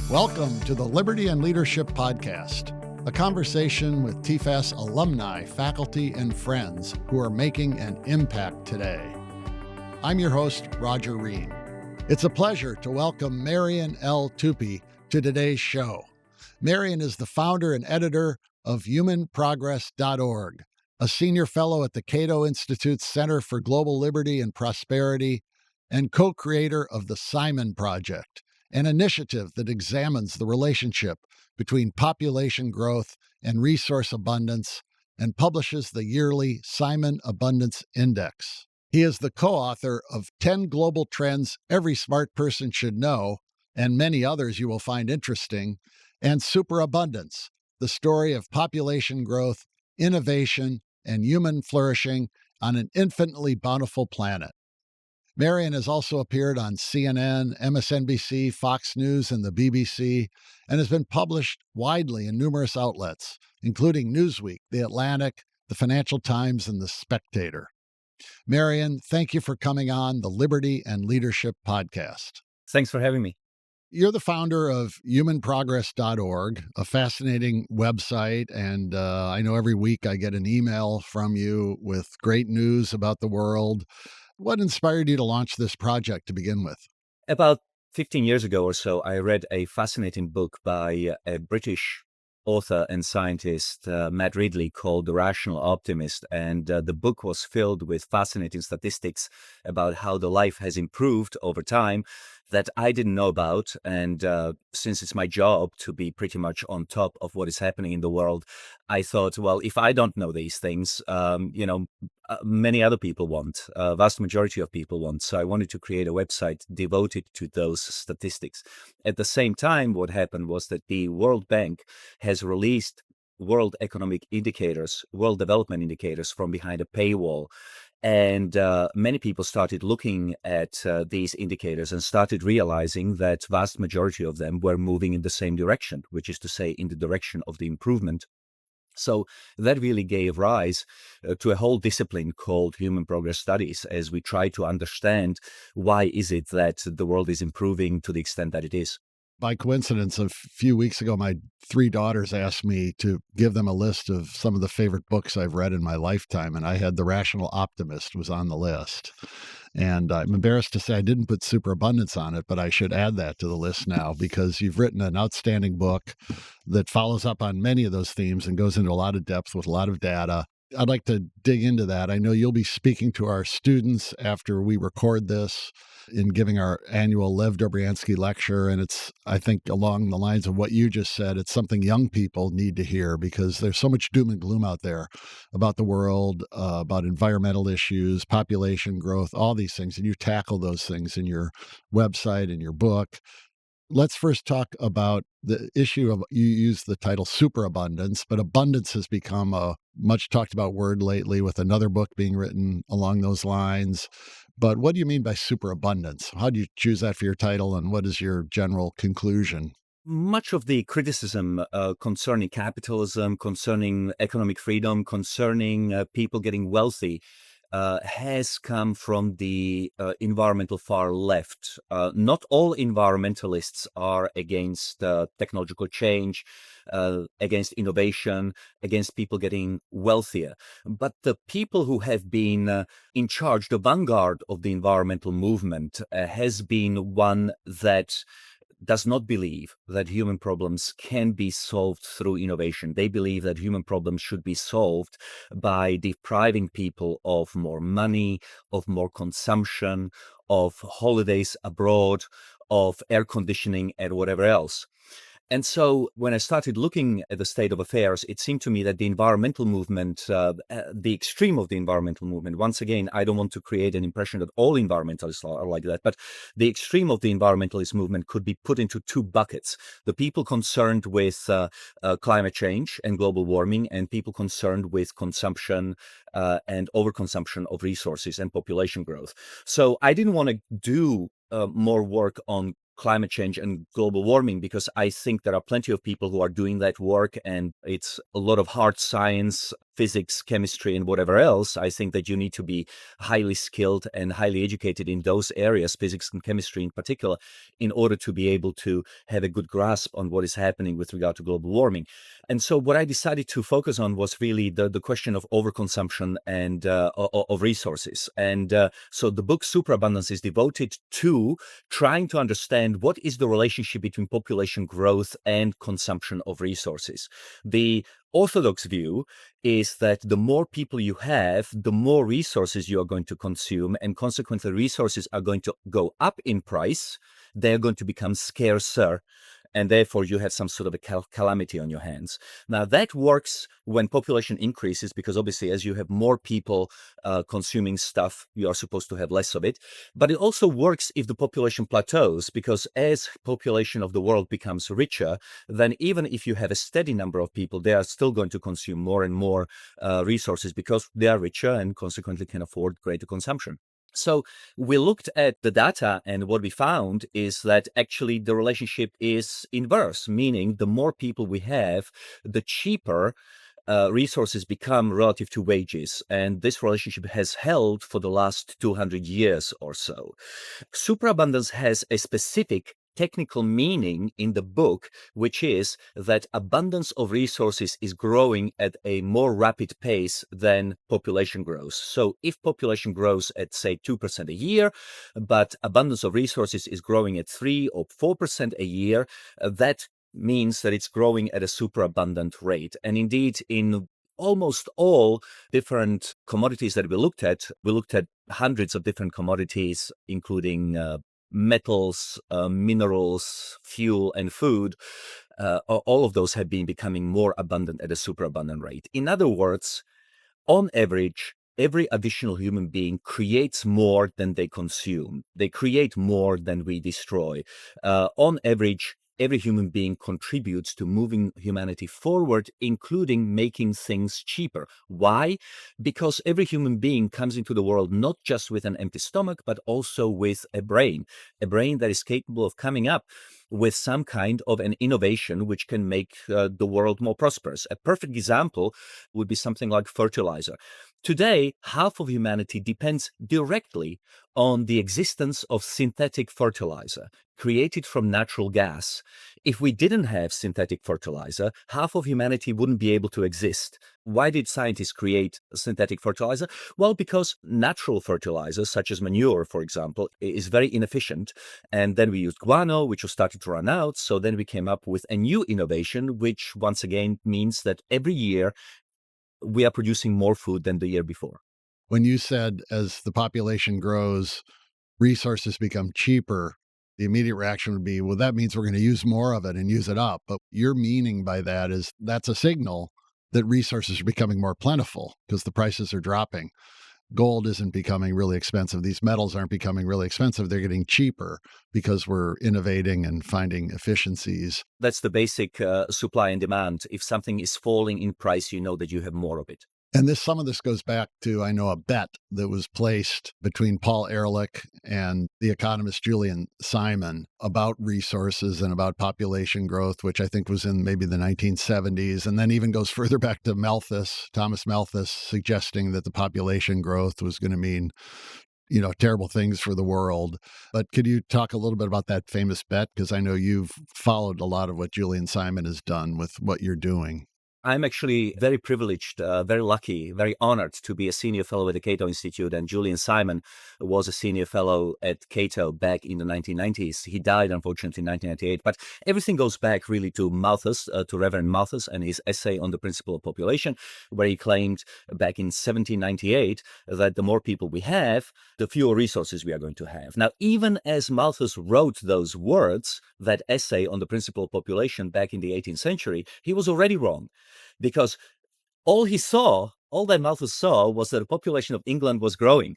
Welcome to the Liberty and Leadership Podcast, a conversation with TFAS alumni, faculty, and friends who are making an impact today. I'm your host, Roger Reen. It's a pleasure to welcome Marian L. Tupy to today's show. Marian is the founder and editor of humanprogress.org, a senior fellow at the Cato Institute's Center for Global Liberty and Prosperity, and co-creator of the Simon Project, an initiative that examines the relationship between population growth and resource abundance and publishes the yearly Simon Abundance Index. He is the co-author of 10 Global Trends Every Smart Person Should Know, and many others you will find interesting, and Superabundance, the story of population growth, innovation, and human flourishing on an infinitely bountiful planet. Marian has also appeared on CNN, MSNBC, Fox News, and the BBC, and has been published widely in numerous outlets, including Newsweek, The Atlantic, The Financial Times, and The Spectator. Marian, thank you for coming on the Liberty and Leadership Podcast. Thanks for having me. You're the founder of humanprogress.org, a fascinating website, and I know every week I get an email from you with great news about the world. What inspired you to launch this project to begin with? About 15 years ago or so, I read a fascinating book by a British author and scientist, Matt Ridley, called The Rational Optimist. And the book was filled with fascinating statistics about how the life has improved over time that I didn't know about. And since it's my job to be pretty much on top of what is happening in the world, I thought, well, if I don't know these things, many other people won't, vast majority of people won't. So I wanted to create a website devoted to those statistics. At the same time, what happened was that the World Bank has released world economic indicators, world development indicators from behind a paywall. And many people started looking at these indicators and started realizing that vast majority of them were moving in the same direction, which is to say in the direction of the improvement. So that really gave rise to a whole discipline called Human Progress Studies, as we try to understand why is it that the world is improving to the extent that it is. By coincidence, a few weeks ago, my 3 daughters asked me to give them a list of some of the favorite books I've read in my lifetime, and I had The Rational Optimist was on the list. And I'm embarrassed to say I didn't put Superabundance on it, but I should add that to the list now because you've written an outstanding book that follows up on many of those themes and goes into a lot of depth with a lot of data. I'd like to dig into that. I know you'll be speaking to our students after we record this in giving our annual Lev Dobriansky lecture. And it's, I think, along the lines of what you just said, it's something young people need to hear because there's so much doom and gloom out there about the world, about environmental issues, population growth, all these things. And you tackle those things in your website, in your book. Let's first talk about the issue of, you use the title superabundance, but abundance has become a much talked about word lately with another book being written along those lines. But what do you mean by superabundance? How do you choose that for your title, and what is your general conclusion? Much of the criticism concerning capitalism, concerning economic freedom, concerning people getting wealthy has come from the environmental far left. Not all environmentalists are against technological change, against innovation, against people getting wealthier. But the people who have been in charge, the vanguard of the environmental movement, has been one that does not believe that human problems can be solved through innovation. They believe that human problems should be solved by depriving people of more money, of more consumption, of holidays abroad, of air conditioning, and whatever else. And so when I started looking at the state of affairs, it seemed to me that the environmental movement, the extreme of the environmental movement, once again, I don't want to create an impression that all environmentalists are like that, but the extreme of the environmentalist movement could be put into 2 buckets. The people concerned with climate change and global warming, and people concerned with consumption and overconsumption of resources and population growth. So I didn't want to do more work on climate change and global warming, because I think there are plenty of people who are doing that work, and it's a lot of hard science, physics, chemistry, and whatever else. I think that you need to be highly skilled and highly educated in those areas, physics and chemistry in particular, in order to be able to have a good grasp on what is happening with regard to global warming. And so what I decided to focus on was really the question of overconsumption and of resources. And so the book Superabundance is devoted to trying to understand what is the relationship between population growth and consumption of resources. The orthodox view is that the more people you have, the more resources you are going to consume, and consequently resources are going to go up in price. They're going to become scarcer, and therefore you have some sort of a calamity on your hands. Now that works when population increases, because obviously as you have more people consuming stuff, you are supposed to have less of it. But it also works if the population plateaus, because as population of the world becomes richer, then even if you have a steady number of people, they are still going to consume more and more resources because they are richer and consequently can afford greater consumption. So we looked at the data, and what we found is that actually the relationship is inverse, meaning the more people we have, the cheaper resources become relative to wages. And this relationship has held for the last 200 years or so. Superabundance has a specific technical meaning in the book, which is that abundance of resources is growing at a more rapid pace than population grows. So if population grows at, say, 2% a year, but abundance of resources is growing at 3 or 4% a year, that means that it's growing at a superabundant rate. And indeed, in almost all different commodities that we looked at hundreds of different commodities, including metals, minerals, fuel, and food. All of those have been becoming more abundant at a superabundant rate. In other words, on average, every additional human being creates more than they consume. They create more than we destroy. On average, every human being contributes to moving humanity forward, including making things cheaper. Why? Because every human being comes into the world not just with an empty stomach, but also with a brain that is capable of coming up with some kind of an innovation which can make the world more prosperous. A perfect example would be something like fertilizer. Today, half of humanity depends directly on the existence of synthetic fertilizer created from natural gas. If we didn't have synthetic fertilizer, half of humanity wouldn't be able to exist. Why did scientists create synthetic fertilizer? Well, because natural fertilizer, such as manure, for example, is very inefficient. And then we used guano, which was starting to run out. So then we came up with a new innovation, which once again means that every year we are producing more food than the year before. When you said as the population grows, resources become cheaper, the immediate reaction would be, well, that means we're going to use more of it and use it up. But your meaning by that is that's a signal that resources are becoming more plentiful because the prices are dropping. Gold isn't becoming really expensive. These metals aren't becoming really expensive. They're getting cheaper because we're innovating and finding efficiencies. That's the basic supply and demand. If something is falling in price, you know that you have more of it. And some of this goes back to, I know, a bet that was placed between Paul Ehrlich and the economist Julian Simon about resources and about population growth, which I think was in maybe the 1970s, and then even goes further back to Thomas Malthus, suggesting that the population growth was going to mean, terrible things for the world. But could you talk a little bit about that famous bet? Because I know you've followed a lot of what Julian Simon has done with what you're doing. I'm actually very privileged, very lucky, very honored to be a senior fellow at the Cato Institute. And Julian Simon was a senior fellow at Cato back in the 1990s. He died, unfortunately, in 1998. But everything goes back really to Malthus, to Reverend Malthus and his essay on the principle of population, where he claimed back in 1798 that the more people we have, the fewer resources we are going to have. Now, even as Malthus wrote those words, that essay on the principle of population back in the 18th century, he was already wrong. Because all that Malthus saw was that the population of England was growing.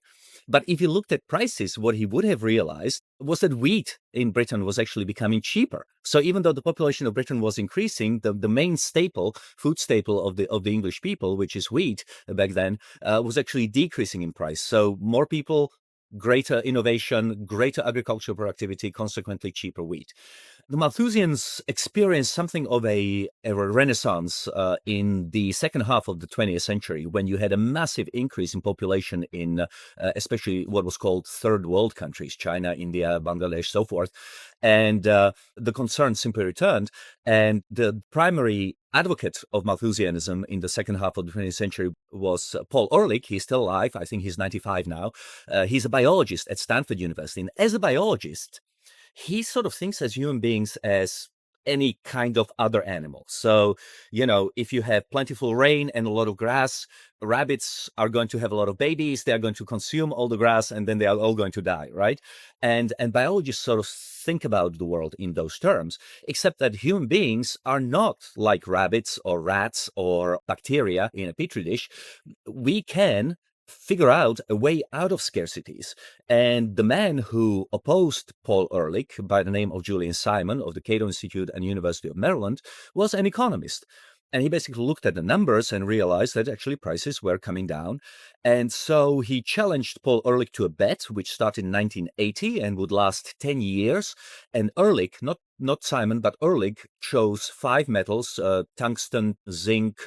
But if he looked at prices, what he would have realized was that wheat in Britain was actually becoming cheaper. So even though the population of Britain was increasing, the main food staple of the English people, which is wheat back then, was actually decreasing in price. So more people greater innovation, greater agricultural productivity, consequently cheaper wheat. The Malthusians experienced something of a renaissance in the second half of the 20th century, when you had a massive increase in population in especially what was called third world countries, China, India, Bangladesh, so forth. And the concern simply returned. And the primary advocate of Malthusianism in the second half of the 20th century was Paul Ehrlich. He's still alive. I think he's 95 now. He's a biologist at Stanford University. And as a biologist, he sort of thinks as human beings as any kind of other animal. So, if you have plentiful rain and a lot of grass, rabbits are going to have a lot of babies. They are going to consume all the grass, and then they are all going to die, right? And biologists sort of think about the world in those terms, except that human beings are not like rabbits or rats or bacteria in a petri dish. We can figure out a way out of scarcities. And the man who opposed Paul Ehrlich, by the name of Julian Simon of the Cato Institute and University of Maryland, was an economist. And he basically looked at the numbers and realized that actually prices were coming down. And so he challenged Paul Ehrlich to a bet, which started in 1980 and would last 10 years. And Ehrlich, not Simon, but Ehrlich chose 5 metals, tungsten, zinc,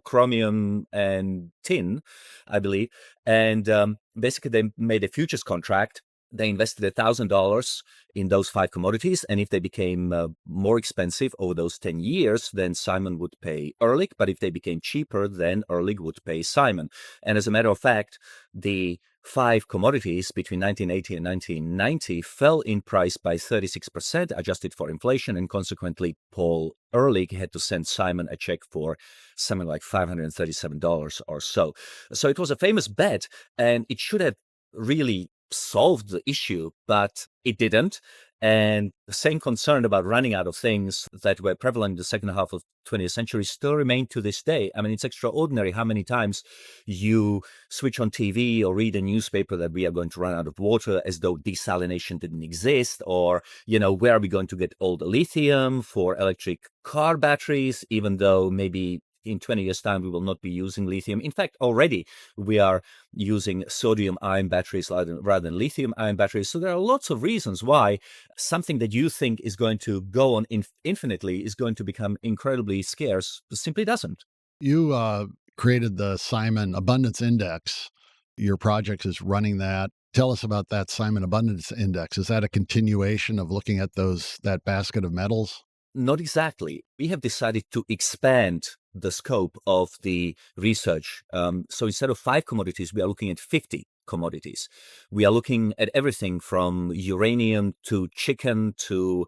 chromium, and tin, I believe. And basically they made a futures contract. They invested $1,000 in those 5 commodities. And if they became more expensive over those 10 years, then Simon would pay Ehrlich. But if they became cheaper, then Ehrlich would pay Simon. And as a matter of fact, the 5 commodities between 1980 and 1990 fell in price by 36%, adjusted for inflation. And consequently, Paul Ehrlich had to send Simon a check for something like $537 or so. So it was a famous bet, and it should have really solved the issue, but it didn't. And the same concern about running out of things that were prevalent in the second half of 20th century still remain to this day. I mean, it's extraordinary how many times you switch on TV or read a newspaper that we are going to run out of water, as though desalination didn't exist, or, where are we going to get all the lithium for electric car batteries, even though maybe in 20 years' time, we will not be using lithium. In fact, already we are using sodium-ion batteries rather than lithium-ion batteries. So there are lots of reasons why something that you think is going to go on infinitely is going to become incredibly scarce, simply doesn't. You created the Simon Abundance Index. Your project is running that. Tell us about that Simon Abundance Index. Is that a continuation of looking at that basket of metals? Not exactly. We have decided to expand the scope of the research. So instead of 5 commodities, we are looking at 50 commodities. We are looking at everything from uranium to chicken to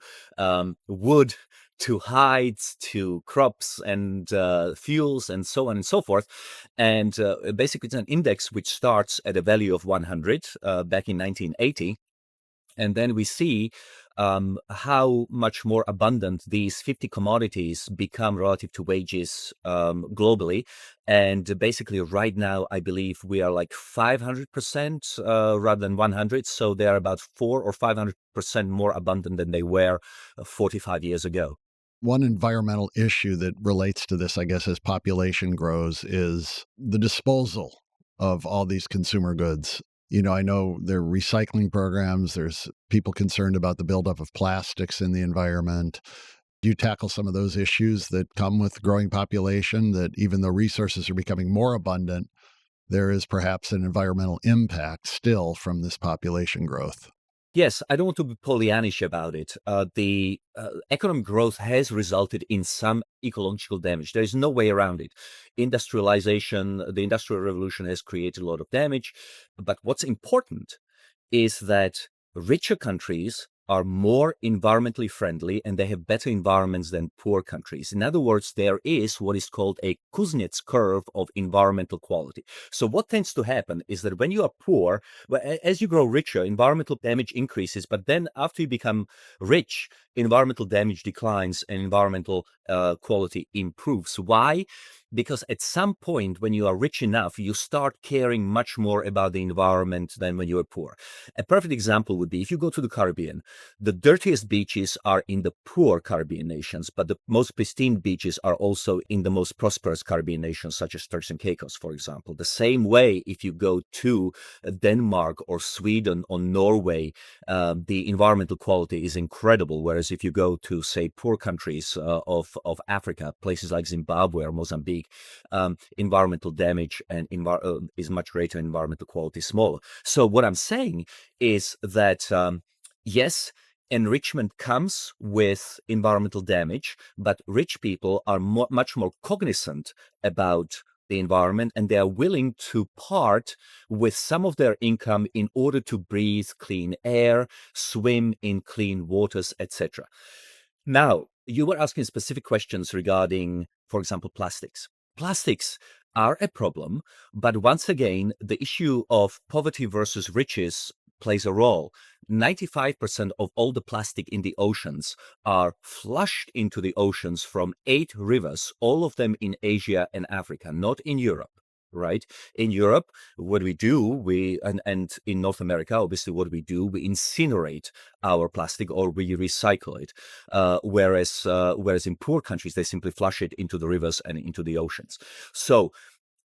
wood to hides to crops and fuels and so on and so forth. And basically it's an index which starts at a value of 100 back in 1980. And then we see how much more abundant these 50 commodities become relative to wages globally. And basically right now, I believe we are like 500% rather than 100. So they are about 400 or 500% more abundant than they were 45 years ago. One environmental issue that relates to this, I guess, as population grows is the disposal of all these consumer goods. I know there are recycling programs. There's people concerned about the buildup of plastics in the environment. Do you tackle some of those issues that come with growing population, that even though resources are becoming more abundant, there is perhaps an environmental impact still from this population growth? Yes, I don't want to be Pollyannish about it. The economic growth has resulted in some ecological damage. There is no way around it. Industrialization, the Industrial Revolution has created a lot of damage. But what's important is that richer countries are more environmentally friendly and they have better environments than poor countries. In other words, there is what is called a Kuznets curve of environmental quality. So what tends to happen is that when you are poor, as you grow richer, environmental damage increases. But then after you become rich, environmental damage declines and environmental quality improves. Why? Because at some point when you are rich enough, you start caring much more about the environment than when you are poor. A perfect example would be if you go to the Caribbean, the dirtiest beaches are in the poor Caribbean nations, but the most pristine beaches are also in the most prosperous Caribbean nations, such as Turks and Caicos, for example. The same way, if you go to Denmark or Sweden or Norway, the environmental quality is incredible. Whereas if you go to, say, poor countries of Africa, places like Zimbabwe or Mozambique, environmental damage and is much greater, environmental quality is smaller. So what I'm saying is that, yes, enrichment comes with environmental damage, but rich people are much more cognizant about the environment, and they are willing to part with some of their income in order to breathe clean air, swim in clean waters, etc. Now, you were asking specific questions regarding, for example, plastics. Plastics are a problem, but once again, the issue of poverty versus riches plays a role. 95% of all the plastic in the oceans are flushed into the oceans from 8 rivers, all of them in Asia and Africa, not in Europe. Right? In Europe, what we do, and in North America, obviously, what we do, we incinerate our plastic or we recycle it. Whereas in poor countries, they simply flush it into the rivers and into the oceans. So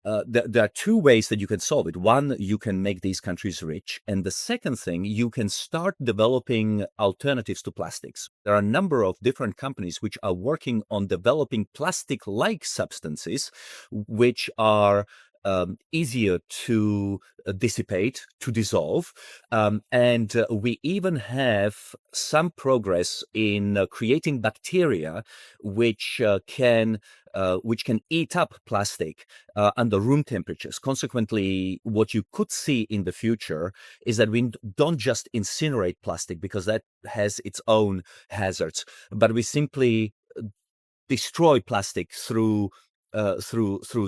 there are two ways that you can solve it. One, you can make these countries rich. And the second thing, you can start developing alternatives to plastics. There are a number of different companies which are working on developing plastic-like substances, which are easier to dissipate, to dissolve. And we even have some progress in creating bacteria which can eat up plastic under room temperatures. Consequently, what you could see in the future is that we don't just incinerate plastic because that has its own hazards, but we simply destroy plastic through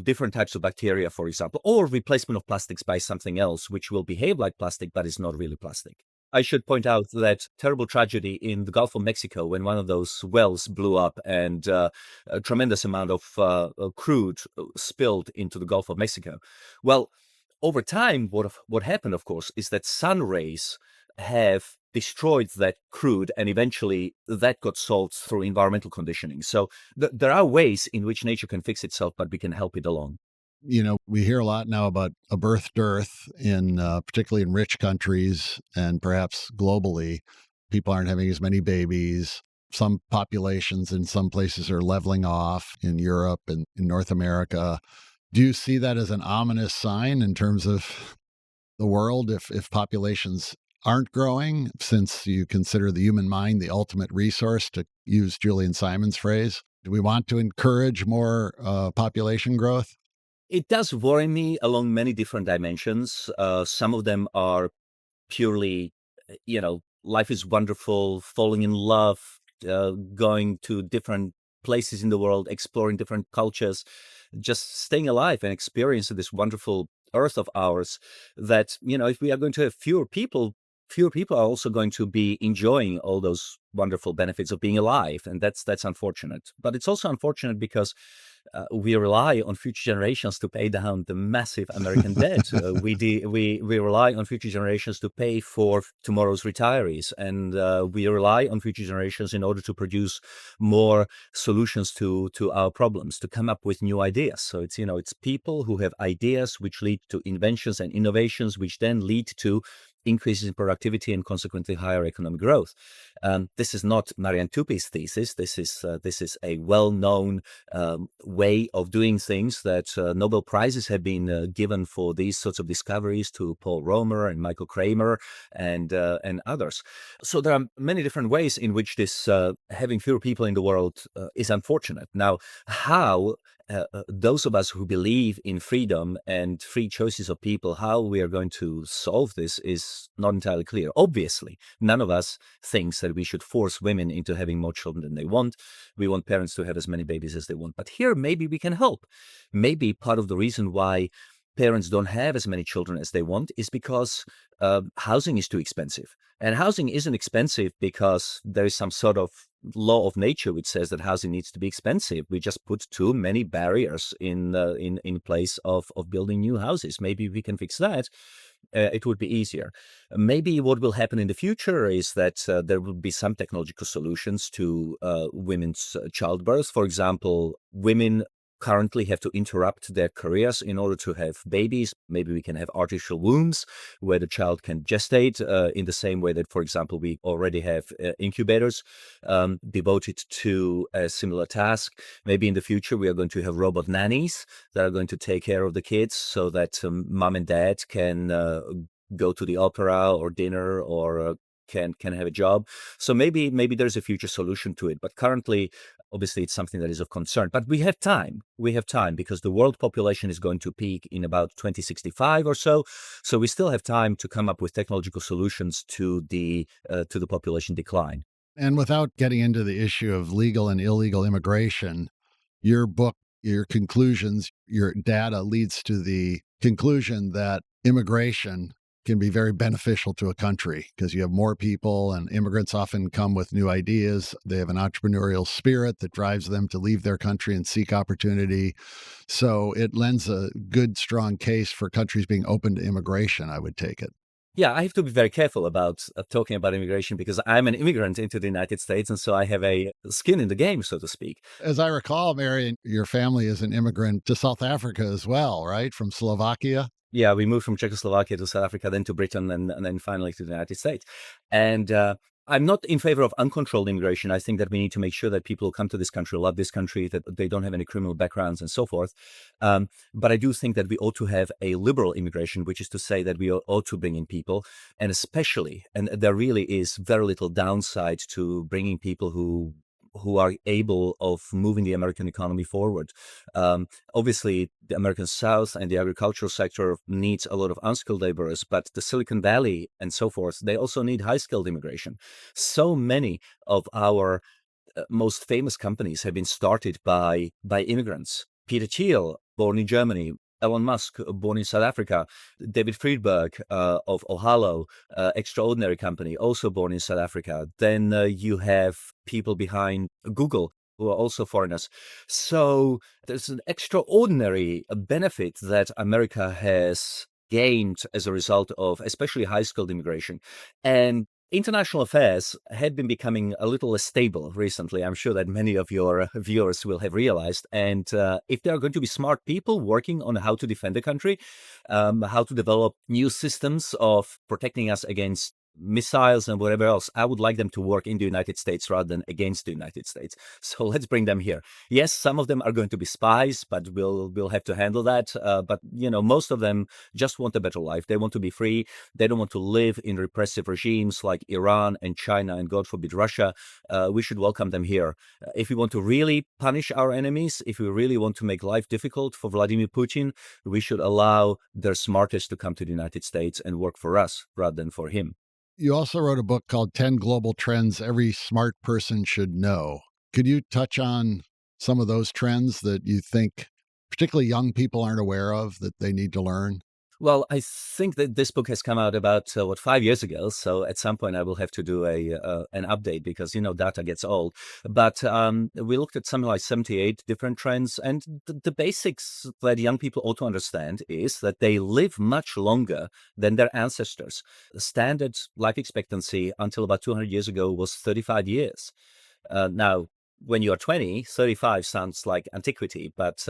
different types of bacteria, for example, or replacement of plastics by something else which will behave like plastic but is not really plastic. I should point out that terrible tragedy in the Gulf of Mexico when one of those wells blew up and a tremendous amount of crude spilled into the Gulf of Mexico. Well, over time, what happened, of course, is that sun rays have destroyed that crude, and eventually that got solved through environmental conditioning. So there are ways in which nature can fix itself, but we can help it along. You know, we hear a lot now about a birth dearth in particularly in rich countries and perhaps globally. People aren't having as many babies. Some populations in some places are leveling off in Europe and in North America. Do you see that as an ominous sign in terms of the world if populations aren't growing, since you consider the human mind the ultimate resource, to use Julian Simon's phrase? Do we want to encourage more population growth? It does worry me along many different dimensions. Some of them are purely, life is wonderful, falling in love, going to different places in the world, exploring different cultures, just staying alive and experiencing this wonderful earth of ours. That, if we are going to have fewer people are also going to be enjoying all those wonderful benefits of being alive. And that's unfortunate. But it's also unfortunate because we rely on future generations to pay down the massive American debt. We rely on future generations to pay for tomorrow's retirees, and we rely on future generations in order to produce more solutions to our problems, to come up with new ideas. So it's people who have ideas which lead to inventions and innovations, which then lead to increases in productivity and consequently higher economic growth. This is not Marian Tupy's thesis. This is a well-known way of doing things that Nobel Prizes have been given for these sorts of discoveries to Paul Romer and Michael Kramer and others. So there are many different ways in which this having fewer people in the world is unfortunate. Now, how those of us who believe in freedom and free choices of people, how we are going to solve this is not entirely clear. Obviously, none of us thinks that we should force women into having more children than they want. We want parents to have as many babies as they want. But here, maybe we can help. Maybe part of the reason why parents don't have as many children as they want is because housing is too expensive. And housing isn't expensive because there is some sort of law of nature which says that housing needs to be expensive. We just put too many barriers in place of building new houses. Maybe we can fix that. It would be easier. Maybe what will happen in the future is that there will be some technological solutions to women's childbirth. For example, women currently have to interrupt their careers in order to have babies. Maybe we can have artificial wombs where the child can gestate in the same way that, for example, we already have incubators devoted to a similar task. Maybe in the future we are going to have robot nannies that are going to take care of the kids so that mom and dad can go to the opera or dinner or can have a job. So maybe there's a future solution to it. But currently, obviously, it's something that is of concern. But we have time. We have time because the world population is going to peak in about 2065 or so. So we still have time to come up with technological solutions to the population decline. And without getting into the issue of legal and illegal immigration, your book, your conclusions, your data leads to the conclusion that immigration can be very beneficial to a country because you have more people, and immigrants often come with new ideas. They have an entrepreneurial spirit that drives them to leave their country and seek opportunity. So it lends a good, strong case for countries being open to immigration, I would take it. Yeah, I have to be very careful about talking about immigration because I'm an immigrant into the United States, and so I have a skin in the game, so to speak. As I recall, Marian, your family is an immigrant to South Africa as well, right? From Slovakia? Yeah, we moved from Czechoslovakia to South Africa, then to Britain, and then finally to the United States. And I'm not in favor of uncontrolled immigration. I think that we need to make sure that people who come to this country love this country, that they don't have any criminal backgrounds and so forth. But I do think that we ought to have a liberal immigration, which is to say that we ought to bring in people, and especially, and there really is very little downside to bringing people who are able of moving the American economy forward. Obviously, the American South and the agricultural sector needs a lot of unskilled laborers, but the Silicon Valley and so forth, they also need high-skilled immigration. So many of our most famous companies have been started by immigrants. Peter Thiel, born in Germany. Elon Musk, born in South Africa. David Friedberg of Ohalo, extraordinary company, also born in South Africa. Then you have people behind Google who are also foreigners. So there's an extraordinary benefit that America has gained as a result of especially high-skilled immigration. And international affairs had been becoming a little less stable recently. I'm sure that many of your viewers will have realized. And if there are going to be smart people working on how to defend the country, how to develop new systems of protecting us against missiles and whatever else, I would like them to work in the United States rather than against the United States. So let's bring them here. Yes, some of them are going to be spies, but we'll have to handle that. But most of them just want a better life. They want to be free. They don't want to live in repressive regimes like Iran and China and, God forbid, Russia. We should welcome them here. If we want to really punish our enemies, if we really want to make life difficult for Vladimir Putin, we should allow their smartest to come to the United States and work for us rather than for him. You also wrote a book called 10 Global Trends Every Smart Person Should Know. Could you touch on some of those trends that you think particularly young people aren't aware of that they need to learn? Well, I think that this book has come out about 5 years ago. So at some point I will have to do an update because data gets old. But we looked at something like 78 different trends, and the basics that young people ought to understand is that they live much longer than their ancestors. The standard life expectancy until about 200 years ago was 35 years. Now, when you're 20, 35 sounds like antiquity, but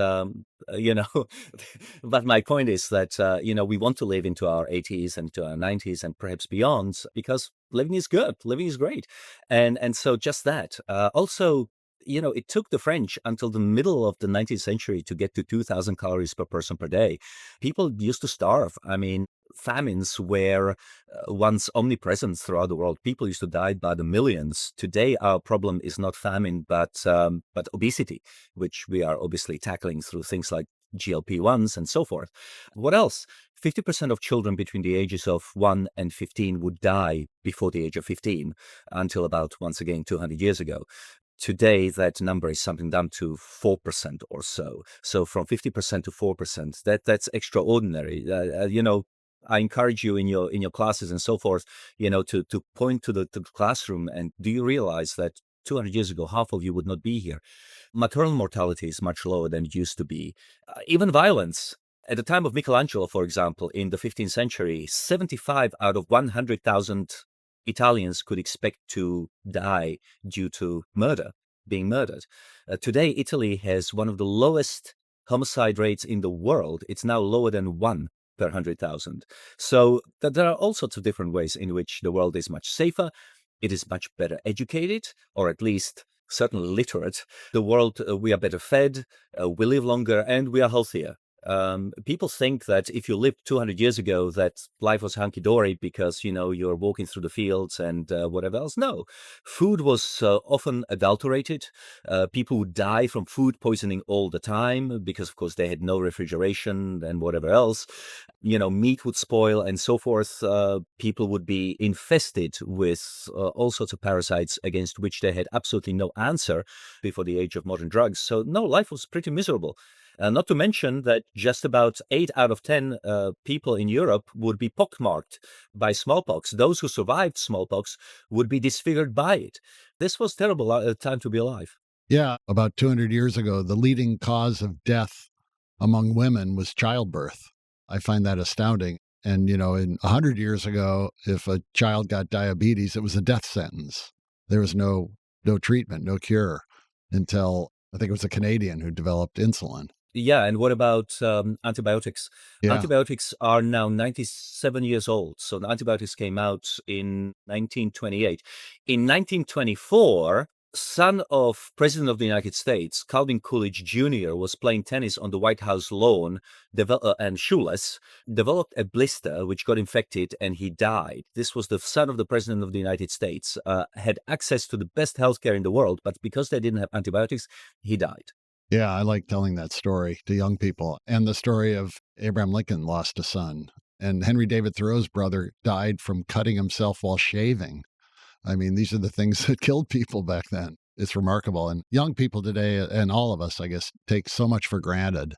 but my point is that we want to live into our 80s and to our 90s and perhaps beyond because living is good, living is great, and so just that. Also, it took the French until the middle of the 19th century to get to 2,000 calories per person per day. People used to starve. I mean, famines were once omnipresent throughout the world. People used to die by the millions. Today, our problem is not famine, but obesity, which we are obviously tackling through things like GLP-1s and so forth. What else? 50% of children between the ages of 1 and 15 would die before the age of 15 until about, once again, 200 years ago. Today, that number is something down to 4% or so. So from 50% to 4%, that's extraordinary. I encourage you in your classes and so forth, to point to the classroom, and do you realize that 200 years ago, half of you would not be here? Maternal mortality is much lower than it used to be. Even violence. At the time of Michelangelo, for example, in the 15th century, 75 out of 100,000 Italians could expect to die due to being murdered. Today, Italy has one of the lowest homicide rates in the world. It's now lower than 1 per 100,000. So there are all sorts of different ways in which the world is much safer. It is much better educated, or at least certainly literate. The world, we are better fed, we live longer, and we are healthier. People think that if you lived 200 years ago, that life was hunky-dory because, you're walking through the fields and whatever else. No, food was often adulterated. People would die from food poisoning all the time because, of course, they had no refrigeration and whatever else. Meat would spoil and so forth. People would be infested with all sorts of parasites against which they had absolutely no answer before the age of modern drugs. So, no, life was pretty miserable. Not to mention that just about 8 out of 10 people in Europe would be pockmarked by smallpox. Those who survived smallpox would be disfigured by it. This was terrible time to be alive. Yeah, about 200 years ago, the leading cause of death among women was childbirth. I find that astounding. And, in 100 years ago, if a child got diabetes, it was a death sentence. There was no treatment, no cure until I think it was a Canadian who developed insulin. Yeah, and what about antibiotics? Yeah. Antibiotics are now 97 years old. So the antibiotics came out in 1928. In 1924, son of President of the United States, Calvin Coolidge Jr., was playing tennis on the White House lawn and shoeless, developed a blister which got infected, and he died. This was the son of the President of the United States, had access to the best healthcare in the world, but because they didn't have antibiotics, he died. Yeah, I like telling that story to young people. And the story of Abraham Lincoln lost a son. And Henry David Thoreau's brother died from cutting himself while shaving. I mean, these are the things that killed people back then. It's remarkable. And young people today, and all of us, I guess, take so much for granted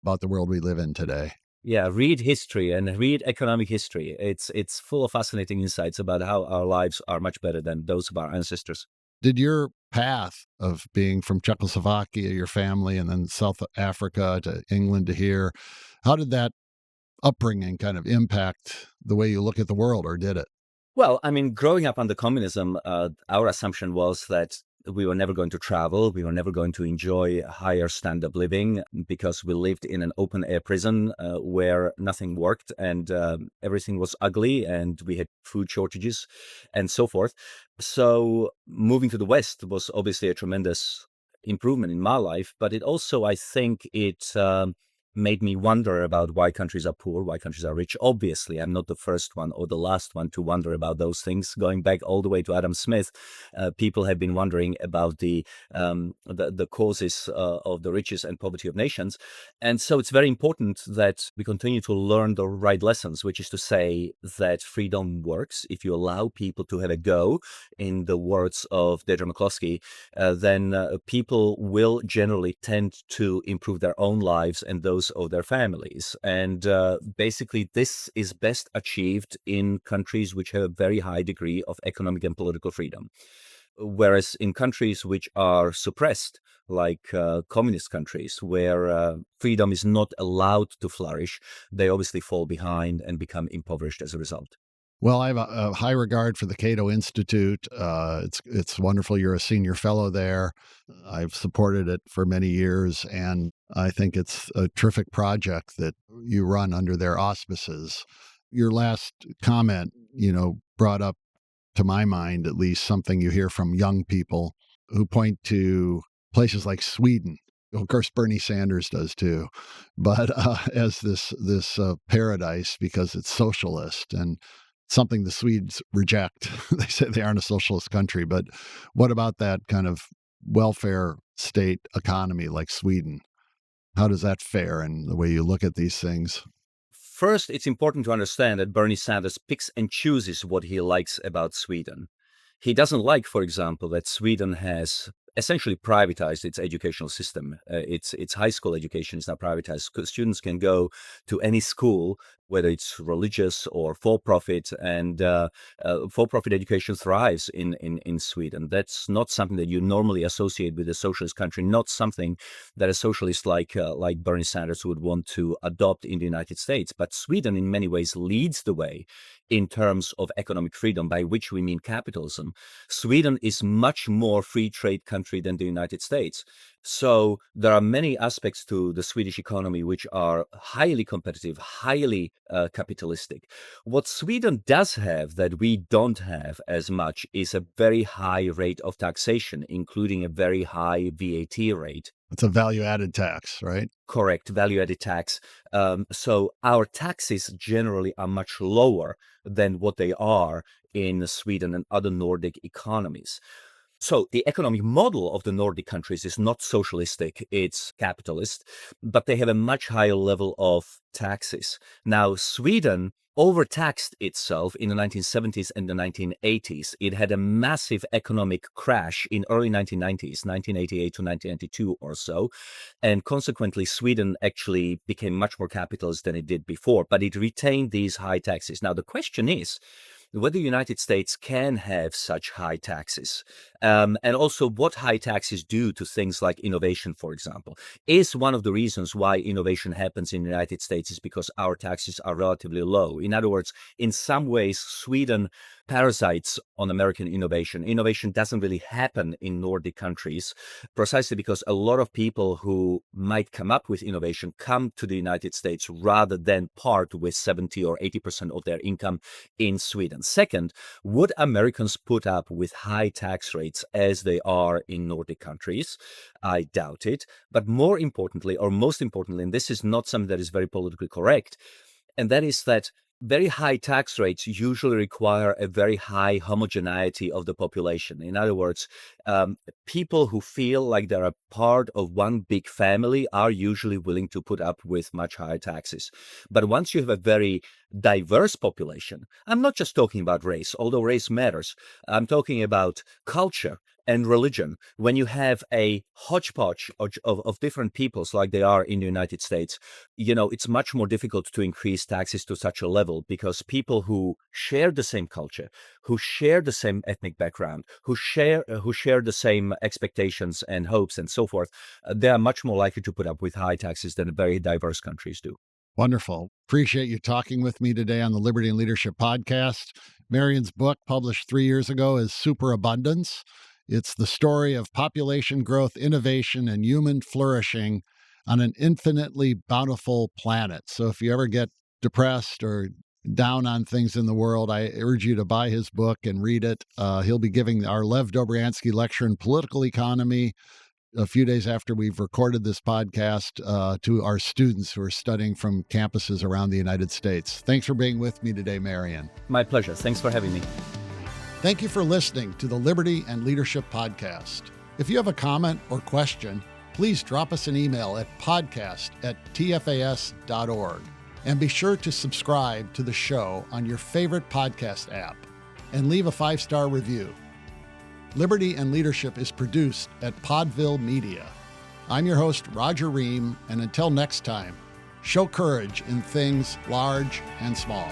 about the world we live in today. Yeah, read history and read economic history. It's full of fascinating insights about how our lives are much better than those of our ancestors. Did your path of being from Czechoslovakia, your family, and then South Africa to England to here, how did that upbringing kind of impact the way you look at the world, or did it? Well, I mean, growing up under communism, our assumption was that we were never going to travel. We were never going to enjoy higher standard living because we lived in an open air prison where nothing worked and everything was ugly and we had food shortages and so forth. So moving to the West was obviously a tremendous improvement in my life, but it also, I think it made me wonder about why countries are poor, why countries are rich. Obviously, I'm not the first one or the last one to wonder about those things. Going back all the way to Adam Smith, people have been wondering about the causes of the riches and poverty of nations. And so it's very important that we continue to learn the right lessons, which is to say that freedom works. If you allow people to have a go, in the words of Deirdre McCloskey, then people will generally tend to improve their own lives and those of their families. And basically, this is best achieved in countries which have a very high degree of economic and political freedom. Whereas in countries which are suppressed, like communist countries, where freedom is not allowed to flourish, they obviously fall behind and become impoverished as a result. Well, I have a high regard for the Cato Institute. It's wonderful. You're a senior fellow there. I've supported it for many years, and I think it's a terrific project that you run under their auspices. Your last comment, brought up, to my mind at least, something you hear from young people who point to places like Sweden. Of course, Bernie Sanders does too, but as this paradise because it's socialist and something the Swedes reject. They say they aren't a socialist country, but what about that kind of welfare state economy like Sweden? How does that fare in the way you look at these things? First, it's important to understand that Bernie Sanders picks and chooses what he likes about Sweden. He doesn't like, for example, that Sweden has essentially privatized its educational system. Its high school education is now privatized. Students can go to any school, whether it's religious or for-profit, and for-profit education thrives in Sweden. That's not something that you normally associate with a socialist country, not something that a socialist like Bernie Sanders would want to adopt in the United States. But Sweden, in many ways, leads the way in terms of economic freedom, by which we mean capitalism. Sweden is much more free trade country than the United States. So there are many aspects to the Swedish economy which are highly competitive, highly capitalistic. What Sweden does have that we don't have as much is a very high rate of taxation, including a very high VAT rate. It's a value-added tax, right? Correct, value-added tax. So our taxes generally are much lower than what they are in Sweden and other Nordic economies. So the economic model of the Nordic countries is not socialistic, it's capitalist, but they have a much higher level of taxes. Now, Sweden overtaxed itself in the 1970s and the 1980s. It had a massive economic crash in early 1990s, 1988 to 1992 or so. And consequently, Sweden actually became much more capitalist than it did before, but it retained these high taxes. Now, the question is whether the United States can have such high taxes, and also what high taxes do to things like innovation, for example. Is one of the reasons why innovation happens in the United States is because our taxes are relatively low. In other words, in some ways, Sweden parasites on American innovation. Innovation doesn't really happen in Nordic countries, precisely because a lot of people who might come up with innovation come to the United States rather than part with 70 or 80% of their income in Sweden. Second, would Americans put up with high tax rates as they are in Nordic countries? I doubt it. But more importantly, or most importantly, and this is not something that is very politically correct, and that is that very high tax rates usually require a very high homogeneity of the population. In other words, people who feel like they're a part of one big family are usually willing to put up with much higher taxes. But once you have a very diverse population, I'm not just talking about race, although race matters. I'm talking about culture and religion. When you have a hodgepodge of different peoples like they are in the United States, it's much more difficult to increase taxes to such a level, because people who share the same culture, who share the same ethnic background, who share the same expectations and hopes and so forth, they are much more likely to put up with high taxes than very diverse countries do. Wonderful. Appreciate you talking with me today on the Liberty and Leadership podcast. Marian's book, published 3 years ago, is Superabundance. It's the story of population growth, innovation, and human flourishing on an infinitely bountiful planet. So if you ever get depressed or down on things in the world, I urge you to buy his book and read it. He'll be giving our Lev Dobriansky lecture in political economy a few days after we've recorded this podcast to our students who are studying from campuses around the United States. Thanks for being with me today, Marian. My pleasure. Thanks for having me. Thank you for listening to the Liberty and Leadership Podcast. If you have a comment or question, please drop us an email at podcast@tfas.org. And be sure to subscribe to the show on your favorite podcast app and leave a 5-star review. Liberty and Leadership is produced at Podville Media. I'm your host, Roger Ream, and until next time, show courage in things large and small.